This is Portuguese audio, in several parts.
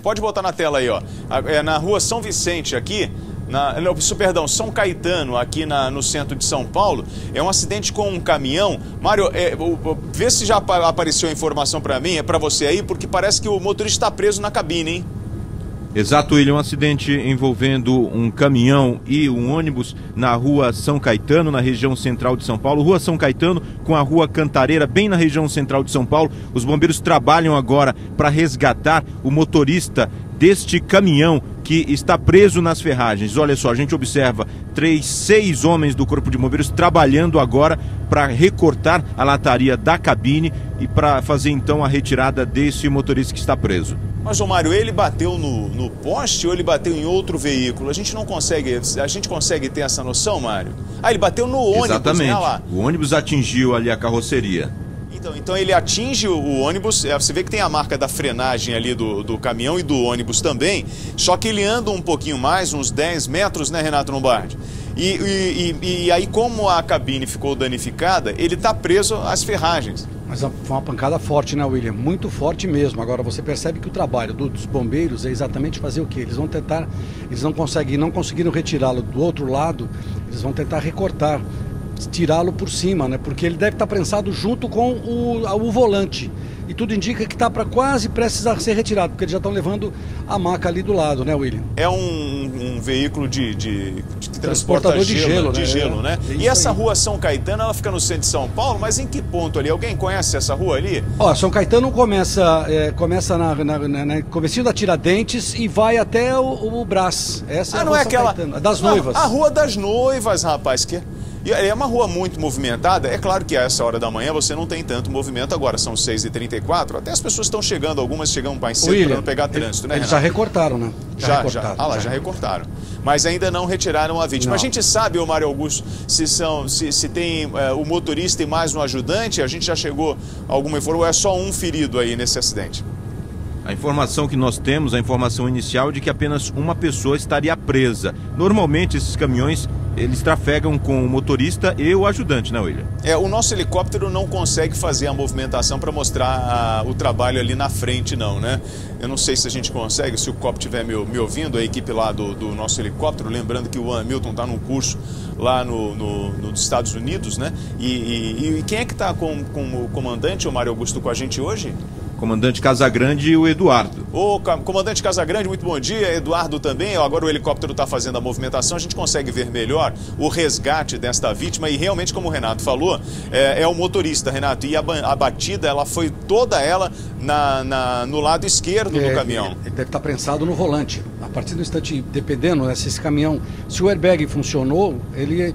Pode botar na tela aí, ó. É na rua São Vicente aqui, perdão, São Caetano, aqui no centro de São Paulo. É um acidente com um caminhão. Mário, vê se já apareceu a informação para mim, para você aí, porque parece que o motorista está preso na cabine, hein? Exato, William, um acidente envolvendo um caminhão e um ônibus na rua São Caetano, na região central de São Paulo. Rua São Caetano com a rua Cantareira, bem na região central de São Paulo. Os bombeiros trabalham agora para resgatar o motorista deste caminhão que está preso nas ferragens. Olha só, a gente observa 6 homens do Corpo de Bombeiros trabalhando agora para recortar a lataria da cabine e para fazer então a retirada desse motorista que está preso. Mas, ô Mário, ele bateu no poste ou ele bateu em outro veículo? A gente consegue ter essa noção, Mário? Ah, ele bateu no ônibus, exatamente, né, lá. O ônibus atingiu ali a carroceria. Então ele atinge o ônibus, você vê que tem a marca da frenagem ali do caminhão e do ônibus também, só que ele anda um pouquinho mais, uns 10 metros, né, Renato Lombardi? E aí, como a cabine ficou danificada, ele está preso às ferragens. Mas foi uma pancada forte, né, William? Muito forte mesmo. Agora você percebe que o trabalho dos bombeiros é exatamente fazer o quê? Eles vão tentar, eles não conseguiram retirá-lo do outro lado, eles vão tentar recortar, tirá-lo por cima, né? Porque ele deve estar prensado junto com o volante. E tudo indica que está quase prestes a ser retirado, porque eles já estão levando a maca ali do lado, né, William? É um veículo de transportador de gelo, né? E essa rua São Caetano, ela fica no centro de São Paulo, mas em que ponto ali? Alguém conhece essa rua ali? Ó, São Caetano começa na comecinho da Tiradentes e vai até o Brás. Essa é a não rua é São aquela Caetano, das noivas. A Rua das Noivas, rapaz, E é uma rua muito movimentada. É claro que a essa hora da manhã você não tem tanto movimento agora. São 6h34. Até as pessoas estão chegando, algumas chegam mais cedo para não pegar trânsito, né, Eles Renato? já recortaram, né? Já recortaram. Mas ainda não retiraram a vítima. Não. A gente sabe, ô Mário Augusto, se tem o motorista e mais um ajudante. A gente já chegou a alguma informação, ou é só um ferido aí nesse acidente? A informação que nós temos, a informação inicial de que apenas uma pessoa estaria presa. Normalmente esses caminhões, eles trafegam com o motorista e o ajudante, né, William? O nosso helicóptero não consegue fazer a movimentação para mostrar o trabalho ali na frente, não, né? Eu não sei se a gente consegue, se o COP estiver me ouvindo, a equipe lá do nosso helicóptero, lembrando que o Hamilton está num curso lá nos Estados Unidos, né? E quem é que está com o comandante, o Mário Augusto, com a gente hoje? Comandante Casagrande e o Eduardo. Ô, comandante Casagrande, muito bom dia. Eduardo também. Agora o helicóptero está fazendo a movimentação, a gente consegue ver melhor o resgate desta vítima e realmente, como o Renato falou, é o motorista, Renato, e a batida, ela foi toda ela no lado esquerdo do caminhão. Ele deve estar prensado no volante. A partir do instante, dependendo, né, se esse caminhão, se o airbag funcionou, ele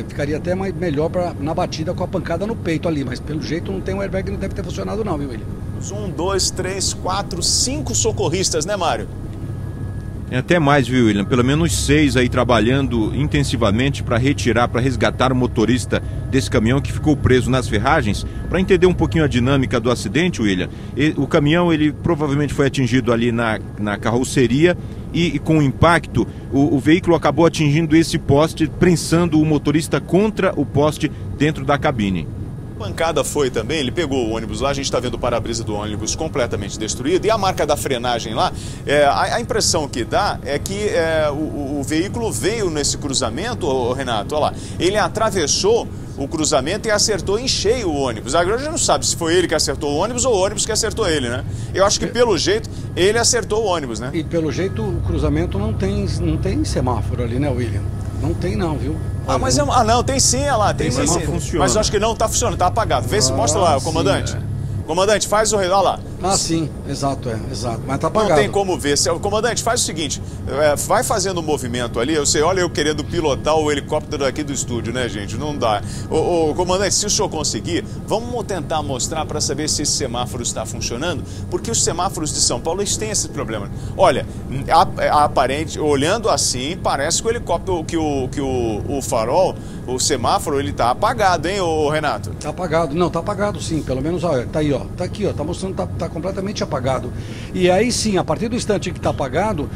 ficaria até melhor na batida com a pancada no peito ali, mas pelo jeito não tem um airbag, não deve ter funcionado não, viu, William? 1, 2, 3, 4, 5 socorristas, né, Mário? Tem até mais, viu, William? Pelo menos 6 aí trabalhando intensivamente para resgatar o motorista desse caminhão que ficou preso nas ferragens. Para entender um pouquinho a dinâmica do acidente, William, o caminhão, ele provavelmente foi atingido ali na carroceria e com o impacto, o veículo acabou atingindo esse poste, prensando o motorista contra o poste dentro da cabine. A pancada foi também, ele pegou o ônibus lá, a gente está vendo o para-brisa do ônibus completamente destruído e a marca da frenagem lá, a impressão que dá é que o veículo veio nesse cruzamento, Renato, olha lá, ele atravessou o cruzamento e acertou em cheio o ônibus. Agora a gente não sabe se foi ele que acertou o ônibus ou o ônibus que acertou ele, né? Eu acho que pelo jeito ele acertou o ônibus, né? E pelo jeito o cruzamento não tem semáforo ali, né, William? Não tem não, viu? Não, tem sim, olha lá, tem sim. Mas eu acho que não está funcionando, está apagado. Vê se mostra lá, comandante. Comandante, faz o... Olha lá. Ah, sim, exato, exato. Mas tá apagado. Não tem como ver. Comandante, faz o seguinte, vai fazendo um movimento ali. Eu sei, olha eu querendo pilotar o helicóptero aqui do estúdio, né, gente? Não dá. Comandante, se o senhor conseguir, vamos tentar mostrar para saber se esse semáforo está funcionando, porque os semáforos de São Paulo, eles têm esse problema. Olha, aparente, olhando assim, parece que o helicóptero, que o farol, o semáforo, ele tá apagado, hein, Renato? Tá apagado. Não, tá apagado sim. Pelo menos, olha, tá aí, ó. Tá aqui, ó. Tá mostrando, tá completamente apagado. E aí sim, a partir do instante que está apagado,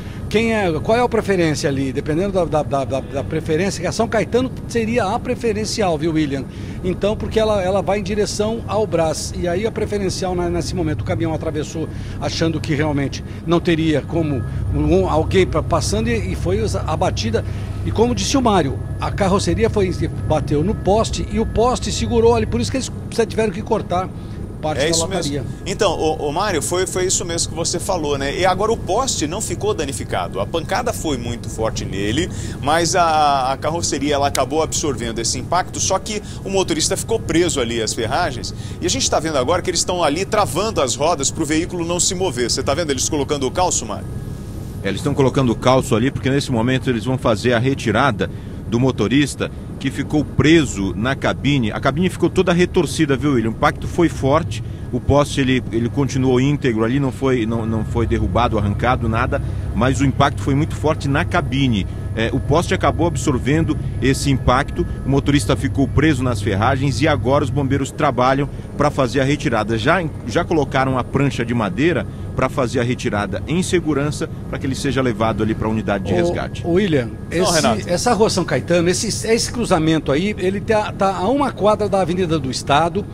qual é a preferência ali? Dependendo da preferência, que a São Caetano seria a preferencial, viu, William? Então, porque ela vai em direção ao Brás. E aí a preferencial, nesse momento, o caminhão atravessou achando que realmente não teria como alguém passando e foi abatida. E como disse o Mário, a carroceria bateu no poste e o poste segurou ali, por isso que eles tiveram que cortar parte da lataria. Então, o Mário, foi isso mesmo que você falou, né? E agora o poste não ficou danificado. A pancada foi muito forte nele, mas a carroceria ela acabou absorvendo esse impacto, só que o motorista ficou preso ali às ferragens. E a gente está vendo agora que eles estão ali travando as rodas para o veículo não se mover. Você está vendo eles colocando o calço, Mário? Eles estão colocando o calço ali porque nesse momento eles vão fazer a retirada do motorista que ficou preso na cabine. A cabine ficou toda retorcida, viu, William? O impacto foi forte, o poste ele continuou íntegro ali, não foi derrubado, arrancado, nada, mas o impacto foi muito forte na cabine. O poste acabou absorvendo esse impacto, o motorista ficou preso nas ferragens e agora os bombeiros trabalham para fazer a retirada. Já colocaram a prancha de madeira para fazer a retirada em segurança, para que ele seja levado ali para a unidade de resgate. William, essa rua São Caetano, esse cruzamento aí, ele tá a uma quadra da Avenida do Estado.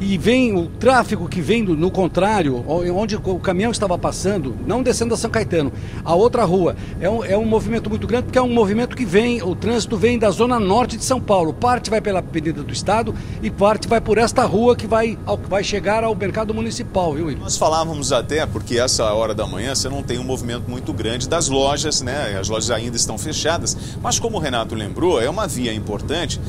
E vem o tráfego que vem no contrário, onde o caminhão estava passando, não descendo da São Caetano, a outra rua. É um movimento muito grande, porque é um movimento que o trânsito vem da zona norte de São Paulo. Parte vai pela Avenida do Estado e parte vai por esta rua que vai chegar ao mercado municipal, viu, Will? Nós falávamos até, porque essa hora da manhã você não tem um movimento muito grande das lojas, né? As lojas ainda estão fechadas, mas como o Renato lembrou, é uma via importante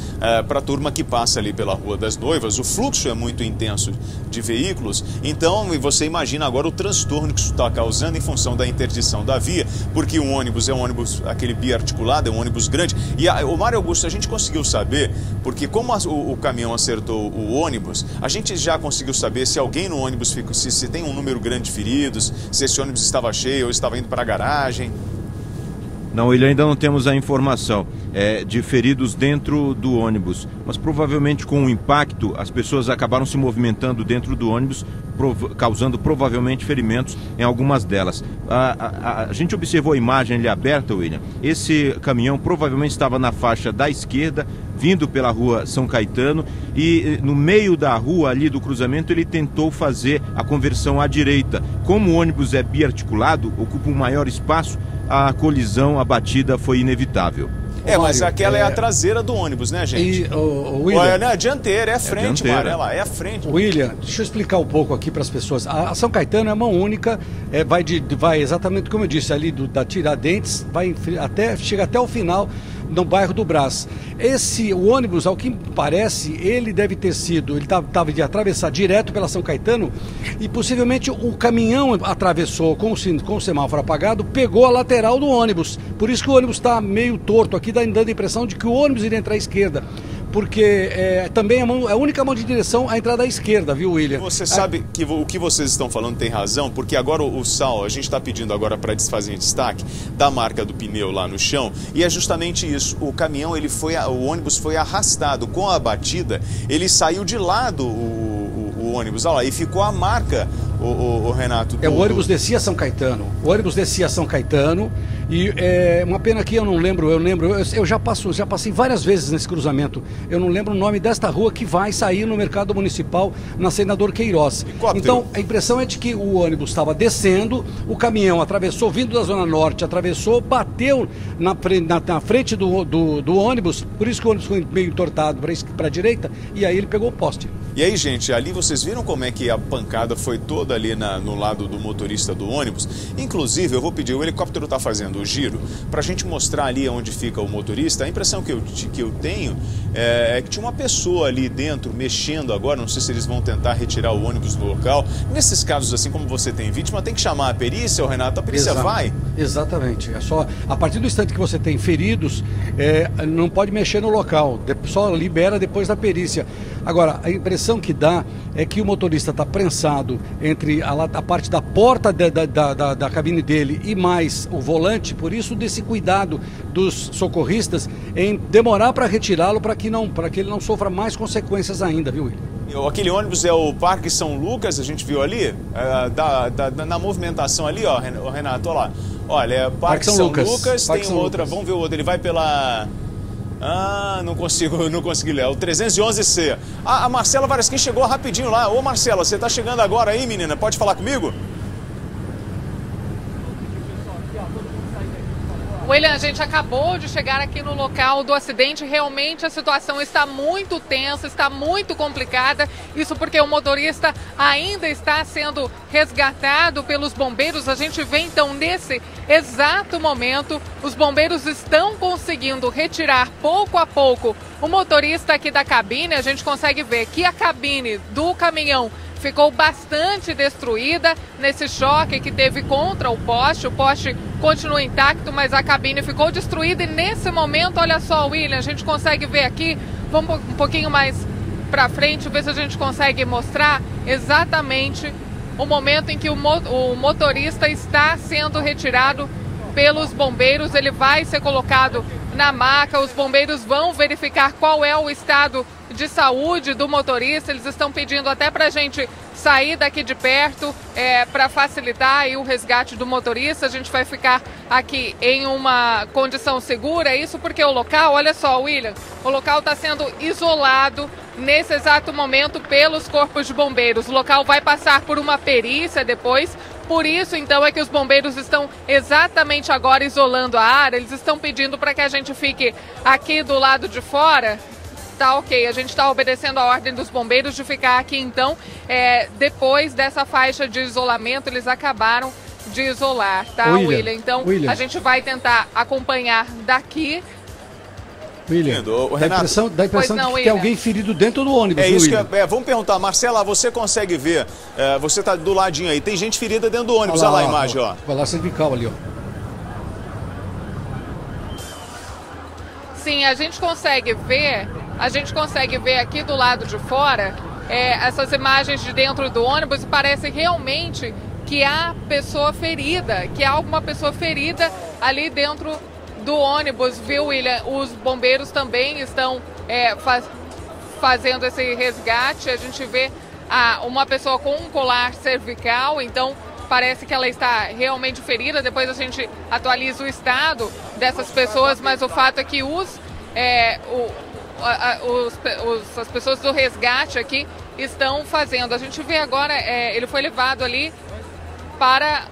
para a turma que passa ali pela Rua das Noivas. O fluxo é muito intenso de veículos, então você imagina agora o transtorno que isso está causando em função da interdição da via, porque um ônibus é um ônibus, aquele biarticulado, é um ônibus grande, e o Mário Augusto, a gente conseguiu saber, porque como o caminhão acertou o ônibus, a gente já conseguiu saber se alguém no ônibus ficou, se tem um número grande de feridos, se esse ônibus estava cheio ou estava indo para a garagem. Não, ele ainda não temos a informação de feridos dentro do ônibus, mas provavelmente com o impacto as pessoas acabaram se movimentando dentro do ônibus, causando provavelmente ferimentos em algumas delas. A gente observou a imagem ali aberta, William. Esse caminhão provavelmente estava na faixa da esquerda, vindo pela Rua São Caetano, e no meio da rua ali do cruzamento ele tentou fazer a conversão à direita. Como o ônibus é biarticulado, ocupa um maior espaço, a colisão, a batida foi inevitável. Mas aquela é a traseira do ônibus, né, gente? William, não é a dianteira, é a frente, Marela, é a frente. William, deixa eu explicar um pouco aqui para as pessoas. A São Caetano é mão única, vai exatamente como eu disse, ali da Tiradentes, chega até o final no bairro do Brás. O ônibus, ao que parece, ele deve ter sido, ele estava de atravessar direto pela São Caetano e possivelmente o caminhão atravessou com o semáforo apagado, pegou a lateral do ônibus. Por isso que o ônibus está meio torto aqui, dando a impressão de que o ônibus iria entrar à esquerda. Porque também a única mão de direção à entrada à esquerda, viu, William? Você sabe que o que vocês estão falando tem razão, porque agora o Sal, a gente está pedindo agora para desfazer em destaque da marca do pneu lá no chão, e é justamente isso. O caminhão, o ônibus foi arrastado com a batida, ele saiu de lado o ônibus, olha lá, e ficou a marca, o Renato. O ônibus descia São Caetano. O ônibus descia São Caetano. E uma pena que eu já passei várias vezes nesse cruzamento. Eu não lembro o nome desta rua que vai sair no mercado municipal na Senador Queiroz. Então a impressão é de que o ônibus estava descendo, o caminhão atravessou, vindo da Zona Norte, bateu na frente do ônibus, por isso que o ônibus foi meio entortado para a direita, e aí ele pegou o poste. E aí, gente, ali vocês viram como é que a pancada foi toda ali no lado do motorista do ônibus? Inclusive, eu vou pedir, o helicóptero está fazendo o giro, para a gente mostrar ali onde fica o motorista. A impressão que eu tenho é que tinha uma pessoa ali dentro mexendo agora, não sei se eles vão tentar retirar o ônibus do local. Nesses casos, assim como você tem vítima, tem que chamar a perícia, Renato, a perícia vai? Exatamente, é só a partir do instante que você tem feridos, não pode mexer no local, só libera depois da perícia. Agora, a impressão que dá é que o motorista está prensado entre a parte da porta da cabine dele e mais o volante, por isso desse cuidado dos socorristas em demorar para retirá-lo para que ele não sofra mais consequências ainda, viu, William? Aquele ônibus é o Parque São Lucas, a gente viu ali, na movimentação ali, ó, Renato, olha lá. Olha, é Parque São Lucas, tem outra, vamos ver o outro, ele vai pela... Ah, não consegui ler, o 311C. A Marcela Varasquim chegou rapidinho lá. Ô Marcela, você tá chegando agora aí, menina, pode falar comigo? William, a gente acabou de chegar aqui no local do acidente. Realmente a situação está muito tensa, está muito complicada. Isso porque o motorista ainda está sendo resgatado pelos bombeiros. A gente vê então nesse exato momento, os bombeiros estão conseguindo retirar pouco a pouco o motorista aqui da cabine. A gente consegue ver que a cabine do caminhão ficou bastante destruída nesse choque que teve contra o poste. O poste continua intacto, mas a cabine ficou destruída. E nesse momento, olha só, William, a gente consegue ver aqui, vamos um pouquinho mais para frente, ver se a gente consegue mostrar exatamente o momento em que o motorista está sendo retirado pelos bombeiros. Ele vai ser colocado na maca, os bombeiros vão verificar qual é o estado de saúde do motorista. Eles estão pedindo até para a gente sair daqui de perto para facilitar aí o resgate do motorista. A gente vai ficar aqui em uma condição segura. Isso porque o local, olha só, William, o local está sendo isolado nesse exato momento pelos corpos de bombeiros. O local vai passar por uma perícia depois. Por isso, então, é que os bombeiros estão exatamente agora isolando a área. Eles estão pedindo para que a gente fique aqui do lado de fora. Tá ok, a gente está obedecendo a ordem dos bombeiros de ficar aqui, então, depois dessa faixa de isolamento, eles acabaram de isolar, tá, William? Então, a gente vai tentar acompanhar daqui. William, dá a impressão de que tem alguém ferido dentro do ônibus. É isso que vamos perguntar. Marcela, você consegue ver, você está do ladinho aí, tem gente ferida dentro do ônibus, olha lá a imagem, ó. Vai lá, cervical ali, ó. Sim, a gente consegue ver aqui do lado de fora essas imagens de dentro do ônibus e parece realmente que há pessoa ferida, que há alguma pessoa ferida ali dentro do ônibus, viu, William? Os bombeiros também estão fazendo esse resgate. A gente vê uma pessoa com um colar cervical, então parece que ela está realmente ferida. Depois a gente atualiza o estado dessas pessoas, mas o fato é que as pessoas do resgate aqui estão fazendo. A gente vê agora, ele foi levado ali para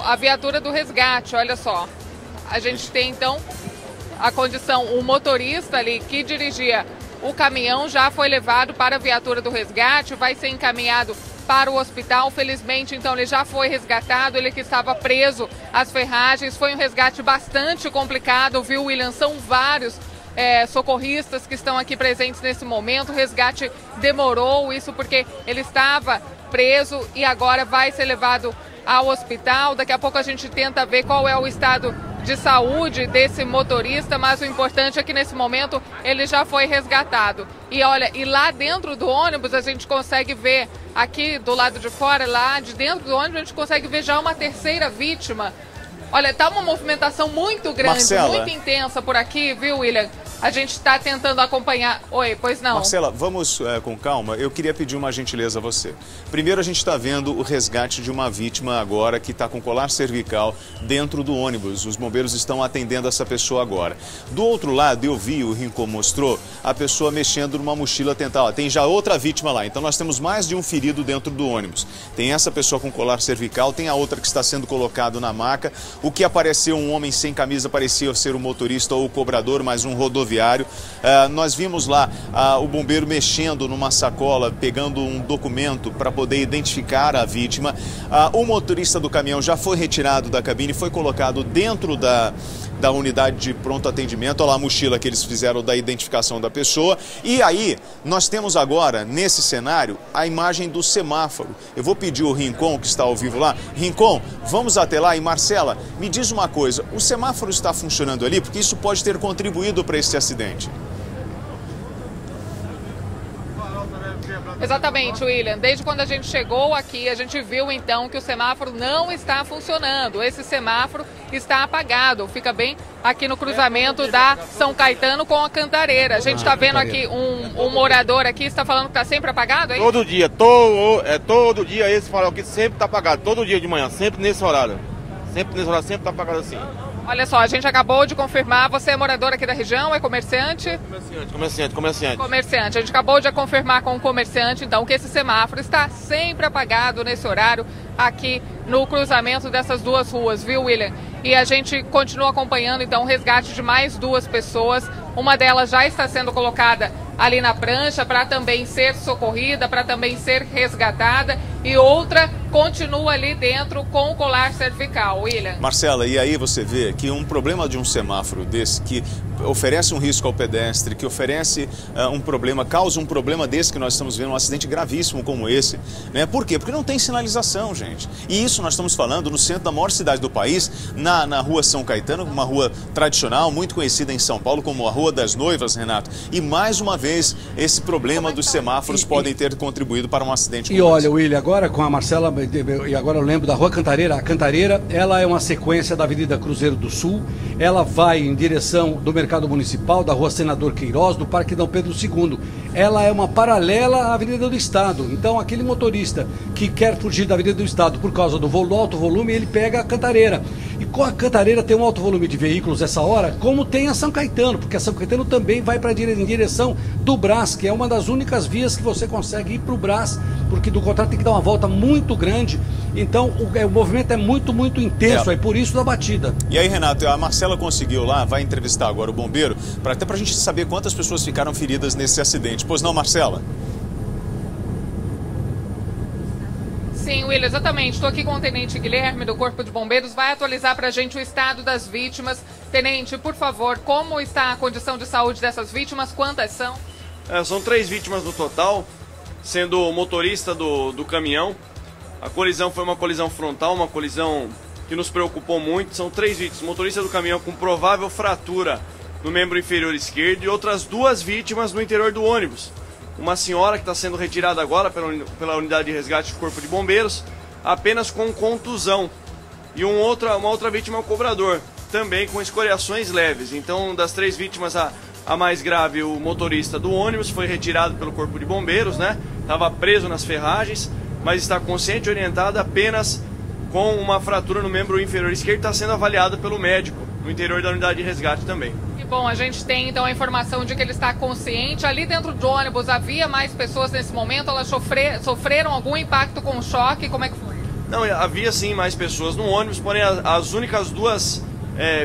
a viatura do resgate, olha só. A gente tem então a condição, o motorista ali que dirigia o caminhão já foi levado para a viatura do resgate, vai ser encaminhado para o hospital. Felizmente, então, ele já foi resgatado, ele que estava preso às ferragens. Foi um resgate bastante complicado, viu, William? São vários socorristas que estão aqui presentes nesse momento. O resgate demorou, isso porque ele estava preso e agora vai ser levado ao hospital. Daqui a pouco a gente tenta ver qual é o estado de saúde desse motorista, mas o importante é que nesse momento ele já foi resgatado. E olha, e lá dentro do ônibus a gente consegue ver, aqui do lado de fora, lá de dentro do ônibus, a gente consegue ver já uma terceira vítima. Olha, tá uma movimentação muito grande, Marcela, muito intensa por aqui, viu, William? A gente está tentando acompanhar. Oi, pois não. Marcela, vamos com calma. Eu queria pedir uma gentileza a você. Primeiro, a gente está vendo o resgate de uma vítima agora que está com colar cervical dentro do ônibus. Os bombeiros estão atendendo essa pessoa agora. Do outro lado, eu vi, o Rincon mostrou, a pessoa mexendo numa mochila tentar. Tem já outra vítima lá. Então, nós temos mais de um ferido dentro do ônibus. Tem essa pessoa com colar cervical, tem a outra que está sendo colocado na maca. O que apareceu, um homem sem camisa, parecia ser o motorista ou o cobrador, mas um rodoviário. Nós vimos lá o bombeiro mexendo numa sacola, pegando um documento para poder identificar a vítima. O motorista do caminhão já foi retirado da cabine, foi colocado dentro da unidade de pronto atendimento. Olha lá a mochila que eles fizeram da identificação da pessoa. E aí, nós temos agora, nesse cenário, a imagem do semáforo. Eu vou pedir o Rincon, que está ao vivo lá. Rincon, vamos até lá. E Marcela, me diz uma coisa, o semáforo está funcionando ali? Porque isso pode ter contribuído para esse acidente. Exatamente, William. Desde quando a gente chegou aqui, a gente viu então que o semáforo não está funcionando. Esse semáforo está apagado. Fica bem aqui no cruzamento da São Caetano com a Cantareira. A gente está vendo aqui um morador aqui, está falando que está sempre apagado, hein? Todo dia, todo dia esse farol aqui sempre está apagado. Todo dia de manhã, sempre nesse horário. Sempre está apagado assim. Olha só, a gente acabou de confirmar, você é morador aqui da região, é comerciante? Comerciante. A gente acabou de confirmar com o comerciante, então, que esse semáforo está sempre apagado nesse horário aqui no cruzamento dessas duas ruas, viu, William? E a gente continua acompanhando, então, o resgate de mais 2 pessoas. Uma delas já está sendo colocada ali na prancha para também ser socorrida, para também ser resgatada, e outra continua ali dentro com o colar cervical. William. Marcela, e aí você vê que um problema de um semáforo desse, que oferece um risco ao pedestre, que oferece um problema, causa um problema desse que nós estamos vendo, um acidente gravíssimo como esse, né? Por quê? Porque não tem sinalização, gente. E isso nós estamos falando no centro da maior cidade do país, na rua São Caetano, uma rua tradicional, muito conhecida em São Paulo como a Rua das Noivas, Renato. E mais uma vez, esse problema dos semáforos podem ter contribuído para um acidente como esse. E olha, William, agora com a Marcela, e agora eu lembro da Rua Cantareira. A Cantareira, ela é uma sequência da Avenida Cruzeiro do Sul. Ela vai em direção do Mercado Municipal, da Rua Senador Queiroz, do Parque Dom Pedro II. Ela é uma paralela à Avenida do Estado. Então, aquele motorista que quer fugir da Avenida do Estado por causa do alto volume, ele pega a Cantareira. E com a Cantareira tem um alto volume de veículos essa hora, como tem a São Caetano, porque a São Caetano também vai em direção do Brás, que é uma das únicas vias que você consegue ir para o Brás, porque do contrário tem que dar uma volta muito grande. Então o movimento é muito intenso, é por isso da batida. E aí, Renato, a Marcela conseguiu lá, vai entrevistar agora o bombeiro, até para a gente saber quantas pessoas ficaram feridas nesse acidente. Pois não, Marcela? Sim, William, exatamente. Estou aqui com o Tenente Guilherme do Corpo de Bombeiros. Vai atualizar para a gente o estado das vítimas. Tenente, por favor, como está a condição de saúde dessas vítimas? Quantas são? São 3 vítimas no total, sendo o motorista do caminhão. A colisão foi uma colisão frontal, uma colisão que nos preocupou muito. São 3 vítimas, o motorista do caminhão com provável fratura no membro inferior esquerdo e outras 2 vítimas no interior do ônibus. Uma senhora que está sendo retirada agora pela unidade de resgate do Corpo de Bombeiros, apenas com contusão. E uma outra vítima é o cobrador, também com escoriações leves. Então, das 3 vítimas, a mais grave, o motorista do ônibus, foi retirado pelo Corpo de Bombeiros, né? Estava preso nas ferragens, mas está consciente e orientado, apenas com uma fratura no membro inferior esquerdo, está sendo avaliado pelo médico no interior da unidade de resgate também. Bom, a gente tem então a informação de que ele está consciente. Ali dentro do ônibus havia mais pessoas nesse momento? Elas sofreram algum impacto com o choque? Como é que foi? Não, havia sim mais pessoas no ônibus, porém as únicas 2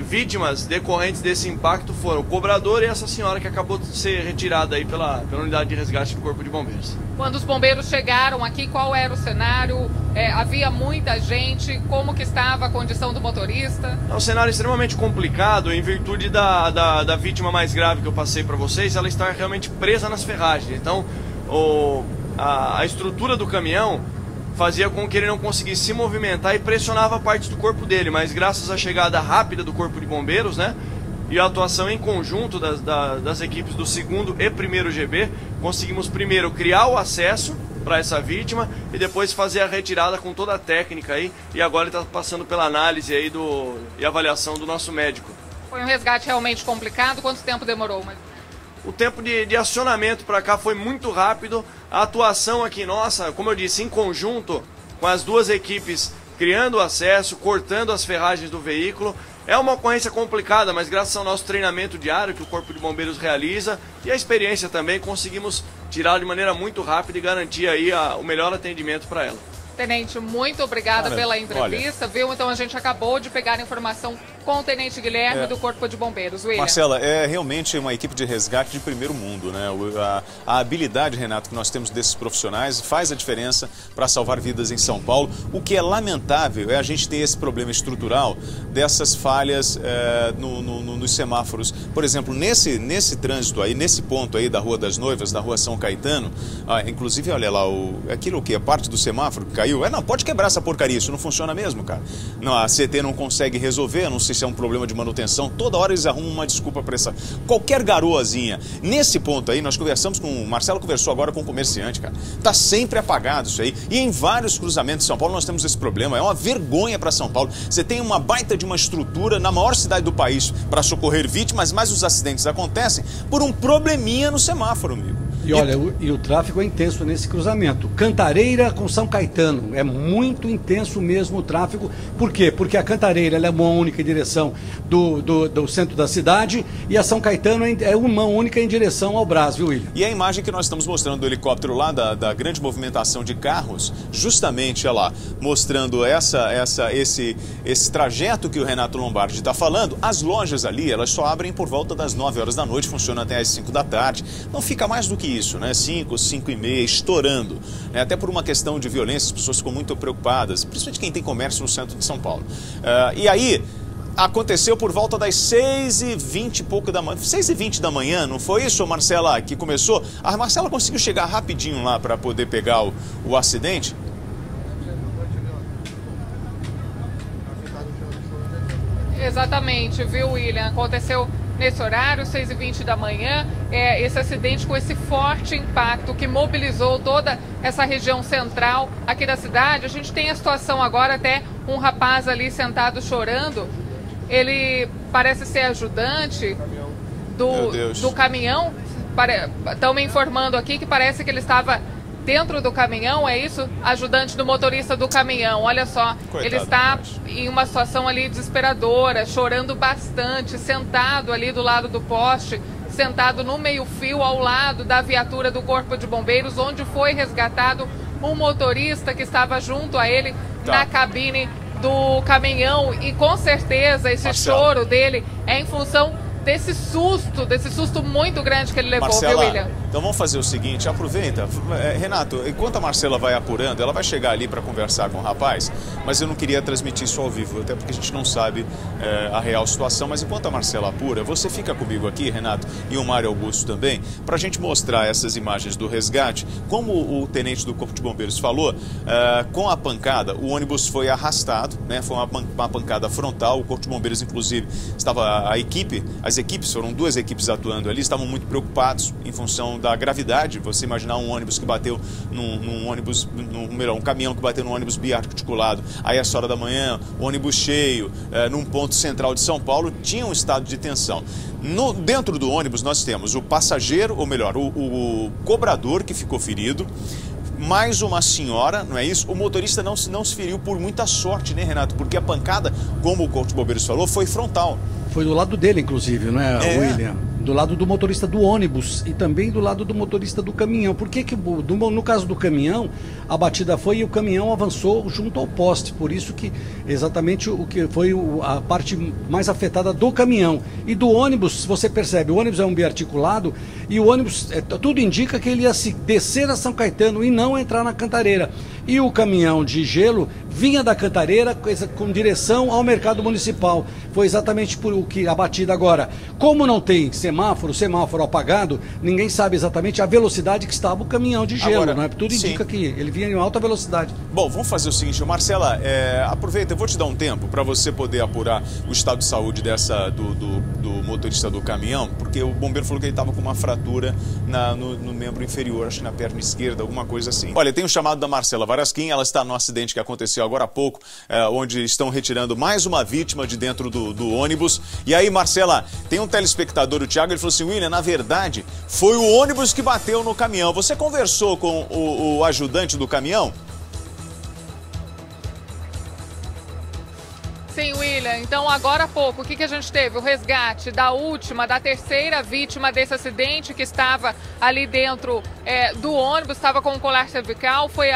vítimas decorrentes desse impacto foram o cobrador e essa senhora que acabou de ser retirada aí pela unidade de resgate do Corpo de Bombeiros. Quando os bombeiros chegaram aqui, qual era o cenário? Havia muita gente? Como que estava a condição do motorista? É um cenário extremamente complicado em virtude da vítima mais grave que eu passei para vocês, ela está realmente presa nas ferragens. Então, a estrutura do caminhão fazia com que ele não conseguisse se movimentar e pressionava partes do corpo dele, mas graças à chegada rápida do Corpo de Bombeiros, né, e a atuação em conjunto das equipes do 2º e 1º GB, conseguimos primeiro criar o acesso para essa vítima e depois fazer a retirada com toda a técnica aí, e agora ele está passando pela análise aí e avaliação do nosso médico. Foi um resgate realmente complicado? Quanto tempo demorou? O tempo de acionamento para cá foi muito rápido. A atuação aqui nossa, como eu disse, em conjunto com as 2 equipes, criando o acesso, cortando as ferragens do veículo. É uma ocorrência complicada, mas graças ao nosso treinamento diário que o Corpo de Bombeiros realiza e a experiência também, conseguimos tirar de maneira muito rápida e garantir aí o melhor atendimento para ela. Tenente, muito obrigada pela entrevista, viu? Então a gente acabou de pegar a informação com o Tenente Guilherme do Corpo de Bombeiros. William. Marcela, é realmente uma equipe de resgate de primeiro mundo, né? A habilidade, Renato, que nós temos desses profissionais faz a diferença para salvar vidas em São Paulo. O que é lamentável é a gente ter esse problema estrutural dessas falhas nos semáforos. Por exemplo, nesse trânsito aí, nesse ponto aí da Rua das Noivas, da Rua São Caetano, inclusive, olha lá, aquilo que é parte do semáforo que caiu. caiu. Não, pode quebrar essa porcaria, isso não funciona mesmo, cara. Não, a CT não consegue resolver, não sei se é um problema de manutenção, toda hora eles arrumam uma desculpa para essa... Qualquer garoazinha. Nesse ponto aí, nós conversamos com... O Marcelo conversou agora com o comerciante, cara. Tá sempre apagado isso aí. E em vários cruzamentos de São Paulo nós temos esse problema. É uma vergonha para São Paulo. Você tem uma baita de uma estrutura na maior cidade do país para socorrer vítimas, mas os acidentes acontecem por um probleminha no semáforo, amigo. E olha, o tráfego é intenso nesse cruzamento. Cantareira com São Caetano, é muito intenso mesmo o tráfego. Por quê? Porque a Cantareira ela é uma única em direção do centro da cidade e a São Caetano é uma única em direção ao Brás, viu, William? E a imagem que nós estamos mostrando do helicóptero lá, da grande movimentação de carros, justamente, olha lá, mostrando esse trajeto que o Renato Lombardi está falando. As lojas ali, elas só abrem por volta das 9 horas da noite, funcionam até as 5 da tarde. Não fica mais do que isso, né? 5, 5 e meia, estourando. Né? Até por uma questão de violência, as pessoas ficam muito preocupadas, principalmente quem tem comércio no centro de São Paulo. E aí, aconteceu por volta das 6h20 e pouco da manhã. 6h20 da manhã, não foi isso, Marcela, que começou? A Marcela conseguiu chegar rapidinho lá para poder pegar o acidente? Exatamente, viu, William? Aconteceu nesse horário, 6h20 da manhã, esse acidente com esse forte impacto que mobilizou toda essa região central aqui da cidade. A gente tem a situação agora, até um rapaz ali sentado chorando, ele parece ser ajudante do caminhão. Estão me informando aqui que parece que ele estava dentro do caminhão, é isso? Ajudante do motorista do caminhão, olha só, coitado, ele está em uma situação ali desesperadora, chorando bastante, sentado ali do lado do poste, sentado no meio-fio ao lado da viatura do Corpo de Bombeiros, onde foi resgatado um motorista que estava junto a ele na cabine do caminhão, e com certeza esse choro dele é em função desse susto muito grande que ele levou, Marcela, viu, William? Então vamos fazer o seguinte, aproveita. Renato, enquanto a Marcela vai apurando, ela vai chegar ali para conversar com o rapaz, mas eu não queria transmitir isso ao vivo, até porque a gente não sabe a real situação, mas enquanto a Marcela apura, você fica comigo aqui, Renato, e o Mário Augusto também, para a gente mostrar essas imagens do resgate. Como o tenente do Corpo de Bombeiros falou, com a pancada, o ônibus foi arrastado, né? Foi uma pancada frontal, o Corpo de Bombeiros, inclusive, estava as equipes, foram 2 equipes atuando ali, estavam muito preocupados em função da gravidade. Você imaginar um ônibus que bateu um caminhão que bateu num ônibus biarticulado, aí às horas da manhã, ônibus cheio, num ponto central de São Paulo, tinha um estado de tensão. Dentro do ônibus nós temos o passageiro, ou melhor, o cobrador que ficou ferido, mais uma senhora, não é isso? O motorista não se feriu por muita sorte, né, Renato? Porque a pancada, como o Corpo de Bombeiros falou, foi frontal. Foi do lado dele, inclusive, não é, William? Do lado do motorista do ônibus e também do lado do motorista do caminhão. Por que no caso do caminhão, a batida foi e o caminhão avançou junto ao poste. Por isso que exatamente o que foi a parte mais afetada do caminhão. E do ônibus, você percebe, o ônibus é um biarticulado e o ônibus, tudo indica que ele ia se descer a São Caetano e não entrar na Cantareira. E o caminhão de gelo vinha da Cantareira com direção ao mercado municipal. Foi exatamente por o que a batida agora. Como não tem semáforo apagado, ninguém sabe exatamente a velocidade que estava o caminhão de gelo. Agora, não é? Tudo indica que ele vinha em alta velocidade. Bom, vamos fazer o seguinte, Marcela, aproveita, eu vou te dar um tempo para você poder apurar o estado de saúde do motorista do caminhão, porque o bombeiro falou que ele estava com uma fratura no membro inferior, acho que na perna esquerda, alguma coisa assim. Olha, tem um chamado da Marcela Varasquim, ela está no acidente que aconteceu agora há pouco, onde estão retirando mais uma vítima de dentro do ônibus. E aí, Marcela, tem um telespectador, o Thiago, ele falou assim, William, na verdade, foi o ônibus que bateu no caminhão. Você conversou com o ajudante do caminhão? Sim, William. Então, agora há pouco, o que a gente teve? O resgate da terceira vítima desse acidente que estava ali dentro do ônibus, estava com o colar cervical. Foi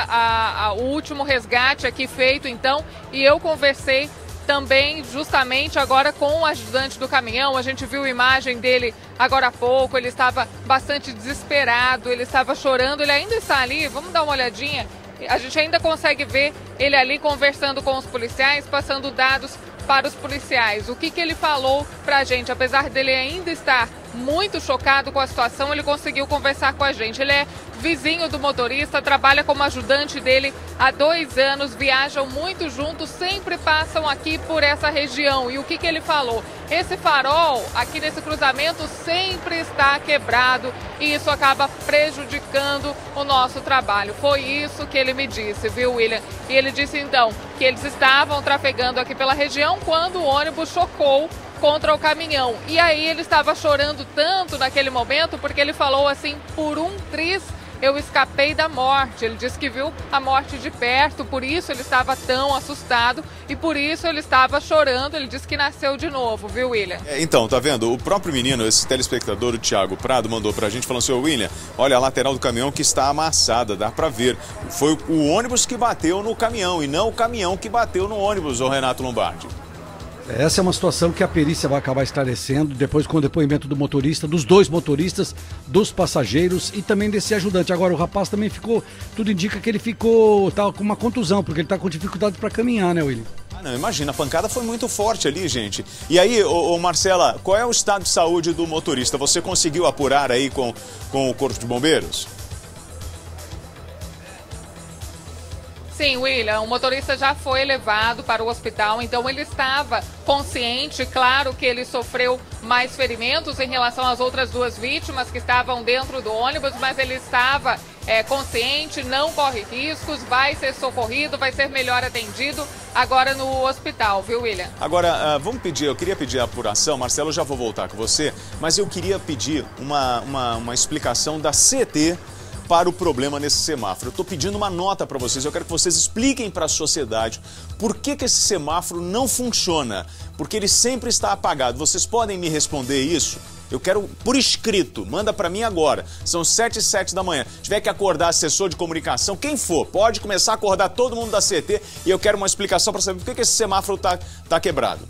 o último resgate aqui feito, então, e eu conversei também justamente agora com o ajudante do caminhão. A gente viu a imagem dele agora há pouco, ele estava bastante desesperado, ele estava chorando, ele ainda está ali, vamos dar uma olhadinha. A gente ainda consegue ver ele ali conversando com os policiais, passando dados para os policiais. O que ele falou pra gente, apesar dele ainda estar muito chocado com a situação, ele conseguiu conversar com a gente. Ele é vizinho do motorista, trabalha como ajudante dele há 2 anos, viajam muito juntos, sempre passam aqui por essa região. E o que ele falou? Esse farol aqui nesse cruzamento sempre está quebrado e isso acaba prejudicando o nosso trabalho. Foi isso que ele me disse, viu, William? E ele disse então que eles estavam trafegando aqui pela região quando o ônibus chocou contra o caminhão. E aí ele estava chorando tanto naquele momento porque ele falou assim: por um triz eu escapei da morte. Ele disse que viu a morte de perto, por isso ele estava tão assustado e por isso ele estava chorando. Ele disse que nasceu de novo, viu, William? Então, tá vendo? O próprio menino, esse telespectador, o Thiago Prado, mandou pra gente falando assim: ô William, olha a lateral do caminhão que está amassada, dá pra ver. Foi o ônibus que bateu no caminhão e não o caminhão que bateu no ônibus, ô Renato Lombardi. Essa é uma situação que a perícia vai acabar esclarecendo depois com o depoimento do motorista, dos 2 motoristas, dos passageiros e também desse ajudante. Agora o rapaz também ficou, tudo indica que ele ficou com uma contusão, porque ele está com dificuldade para caminhar, né, William? Não, imagina, a pancada foi muito forte ali, gente. E aí, ô Marcela, qual é o estado de saúde do motorista? Você conseguiu apurar aí com o Corpo de Bombeiros? Sim, William, o motorista já foi levado para o hospital, então ele estava consciente. Claro que ele sofreu mais ferimentos em relação às outras 2 vítimas que estavam dentro do ônibus, mas ele estava consciente, não corre riscos, vai ser socorrido, vai ser melhor atendido agora no hospital, viu, William? Agora, eu queria pedir a apuração, Marcelo, eu já vou voltar com você, mas eu queria pedir uma explicação da CET para o problema nesse semáforo. Eu estou pedindo uma nota para vocês, eu quero que vocês expliquem para a sociedade por que esse semáforo não funciona, porque ele sempre está apagado. Vocês podem me responder isso? Eu quero por escrito, manda para mim agora. São 7h07 da manhã. Se tiver que acordar assessor de comunicação, quem for, pode começar a acordar todo mundo da CET e eu quero uma explicação para saber por que esse semáforo está quebrado.